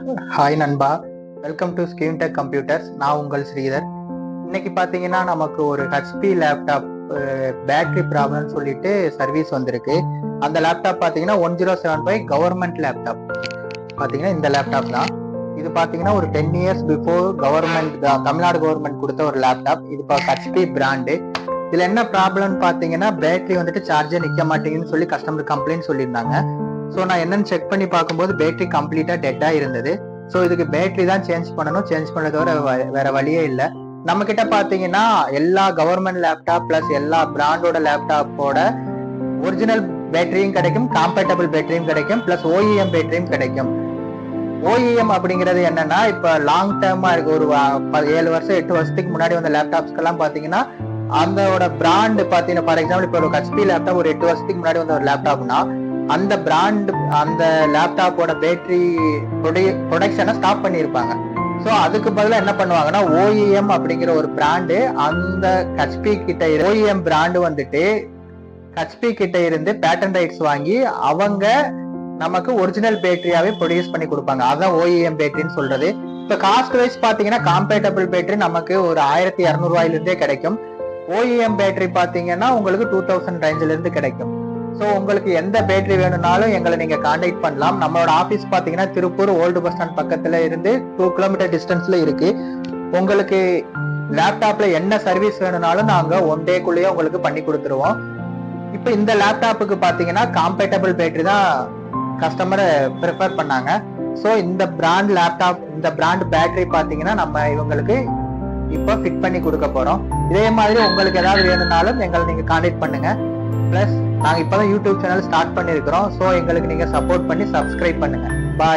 Hi நண்பா, welcome to screen tech computers. நான் உங்கள் ஸ்ரீதர். இன்னைக்கு பார்த்தீங்கன்னா நமக்கு ஒரு ஹெச்பி லேப்டாப் பேட்டரி ப்ராப்ளம்னு சொல்லிட்டு சர்வீஸ் வந்திருக்கு. அந்த லேப்டாப் பார்த்தீங்கன்னா 1075 கவர்மெண்ட் லேப்டாப். பார்த்தீங்கன்னா இந்த லேப்டாப் தான். இது பார்த்தீங்கன்னா ஒரு 10 years before government Tamil Nadu government கொடுத்த ஒரு லேப்டாப். இது இப்போ ஹெச்பி பிராண்டு. இதில் என்ன ப்ராப்ளம்னு பார்த்தீங்கன்னா பேட்டரி வந்துட்டு சார்ஜே நிற்க மாட்டேங்குதுன்னு சொல்லி கஸ்டமர் கம்ப்ளைண்ட் சொல்லியிருந்தாங்க. ஸோ நான் என்னன்னு செக் பண்ணி பார்க்கும்போது பேட்டரி கம்ப்ளீட்டாக டெட்டாக இருந்தது. ஸோ இதுக்கு பேட்டரி தான் சேஞ்ச் பண்ணணும். சேஞ்ச் பண்ணதோட வேற வழியே இல்லை. நம்ம கிட்ட பார்த்தீங்கன்னா எல்லா கவர்மெண்ட் லேப்டாப் பிளஸ் எல்லா பிராண்டோட லேப்டாப்போட ஒரிஜினல் பேட்டரியும் கிடைக்கும், காம்பேட்டபிள் பேட்டரியும் கிடைக்கும், பிளஸ் ஓஇஎம் பேட்டரியும் கிடைக்கும். ஓஇஎம் அப்படிங்கிறது என்னன்னா இப்போ லாங் டேர்மா இருக்கு. ஒரு 7 வருஷம் 8 வருஷத்துக்கு முன்னாடி வந்த லேப்டாப்ஸ்க்கெல்லாம் பார்த்தீங்கன்னா அதோட பிராண்ட் பார்த்தீங்கன்னா ஃபார் எக்ஸாம்பிள் இப்போ ஒரு ஹெச்பி லேப்டாப் ஒரு 8 வருஷத்துக்கு முன்னாடி வந்த ஒரு லேப்டாப்னா அந்த பிராண்ட் அந்த லேப்டாப்போட பேட்டரி ப்ரொடக்ஷனை ஸ்டாப் பண்ணியிருப்பாங்க. ஸோ அதுக்கு பதிலாக என்ன பண்ணுவாங்கன்னா ஓஇஎம் அப்படிங்கிற ஒரு பிராண்டு அந்த ஹெச்பி கிட்ட ஓஇஎம் பிராண்டு வந்துட்டு ஹெச்பி கிட்ட இருந்து பேட்டன் ரைட்ஸ் வாங்கி அவங்க நமக்கு ஒரிஜினல் பேட்டரியாவே ப்ரொடியூஸ் பண்ணி கொடுப்பாங்க. அதான் ஓஇஎம் பேட்டரின்னு சொல்றது. இப்போ காஸ்ட் வைஸ் பார்த்தீங்கன்னா காம்பேட்டபிள் பேட்டரி நமக்கு ஒரு 1200 இருந்தே கிடைக்கும். ஓஇஎம் பேட்டரி பார்த்தீங்கன்னா உங்களுக்கு 2000 ரேஞ்சில இருந்து கிடைக்கும். ஸோ உங்களுக்கு எந்த பேட்டரி வேணும்னாலும் எங்களை நீங்க கான்டாக்ட் பண்ணலாம். நம்மளோட ஆஃபீஸ் பார்த்தீங்கன்னா திருப்பூர் ஓல்டு பஸ் ஸ்டாண்ட் பக்கத்துல இருந்து 2 கிலோமீட்டர் டிஸ்டன்ஸ்ல இருக்கு. உங்களுக்கு லேப்டாப்ல என்ன சர்வீஸ் வேணும்னாலும் நாங்க 1 டேக்குள்ளேயே உங்களுக்கு பண்ணி கொடுத்துருவோம். இப்போ இந்த லேப்டாப்புக்கு பார்த்தீங்கன்னா காம்பேட்டபிள் பேட்டரி தான் கஸ்டமரை ப்ரிஃபர் பண்ணாங்க. ஸோ இந்த பிராண்ட் லேப்டாப் இந்த பிராண்ட் பேட்டரி பார்த்தீங்கன்னா நம்ம இவங்களுக்கு இப்போ ஃபிட் பண்ணி கொடுக்க போறோம். இதே மாதிரி உங்களுக்கு ஏதாவது வேணும்னாலும் எங்களை நீங்க கான்டாக்ட் பண்ணுங்க. பிளஸ் நாங்க இப்பதான் யூடியூப் சேனல் ஸ்டார்ட் பண்ணிருக்கிறோம். ஸோ எங்களுக்கு நீங்க சப்போர்ட் பண்ணி சப்ஸ்கிரைப் பண்ணுங்க.